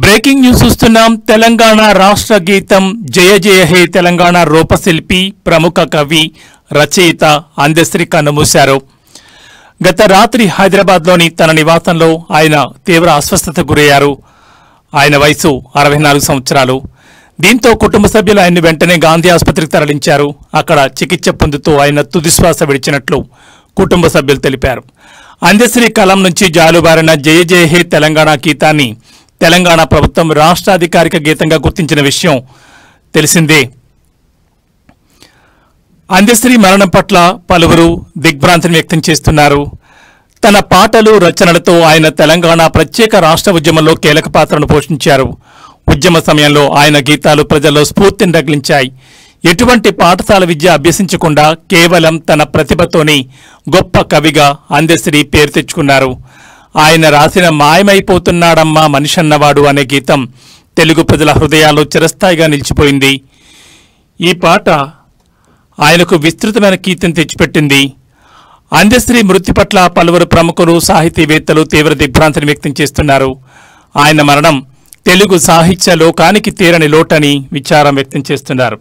Breaking news చూస్తున్నాం. తెలంగాణ రాష్ట్ర గీతం జయ జయ హే తెలంగాణ రూపశిల్పి ప్రముఖ కవి రచయిత అందశ్రీ కన్నుమూశారు. గత రాత్రి హైదరాబాద్లోని తన నివాసంలో ఆయన తీవ్ర అస్వస్థతకు గురయ్యారు. ఆయన వయసు 64 సంవత్సరాలు. దీంతో కుటుంబ సభ్యులు ఆయన్ని వెంటనే గాంధీ ఆసుపత్రికి తరలించారు. అక్కడ చికిత్స పొందుతూ ఆయన తుదిశ్వాస విడిచినట్లు కుటుంబ సభ్యులు తెలిపారు. అందశ్రీ కలం నుంచి జాలుబారిన జయ జయ హే తెలంగాణ గీతాన్ని తెలంగాణ ప్రభుత్వం రాష్ట్ర అధికారిక గీతంగా గుర్తించిన విషయం తెలిసిందే. అందశ్రీ మరణం పట్ల పలువురు దిగ్భ్రాంతిని వ్యక్తం చేస్తున్నారు. తన పాటలు రచనలతో ఆయన తెలంగాణ ప్రత్యేక రాష్ట్ర ఉద్యమంలో కీలక పాత్రను పోషించారు. ఉద్యమ సమయంలో ఆయన గీతాలు ప్రజల్లో స్ఫూర్తిని రగిలించాయి. ఎటువంటి పాఠశాల విద్య అభ్యసించకుండా కేవలం తన ప్రతిభతోనే గొప్ప కవిగా అందశ్రీ పేరు తెచ్చుకున్నారు. ఆయన రాసిన మాయమైపోతున్నాడమ్మా మనిషన్నవాడు అనే గీతం తెలుగు ప్రజల హృదయాల్లో చిరస్థాయిగా నిలిచిపోయింది. ఈ పాట ఆయనకు విస్తృతమైన కీర్తిని తెచ్చిపెట్టింది. అందశ్రీ మృతి పట్ల పలువురు ప్రముఖులు సాహితీవేత్తలు తీవ్ర దిగ్భ్రాంతిని వ్యక్తం చేస్తున్నారు. ఆయన మరణం తెలుగు సాహిత్య లోకానికి తీరని లోటని విచారం వ్యక్తం చేస్తున్నారు.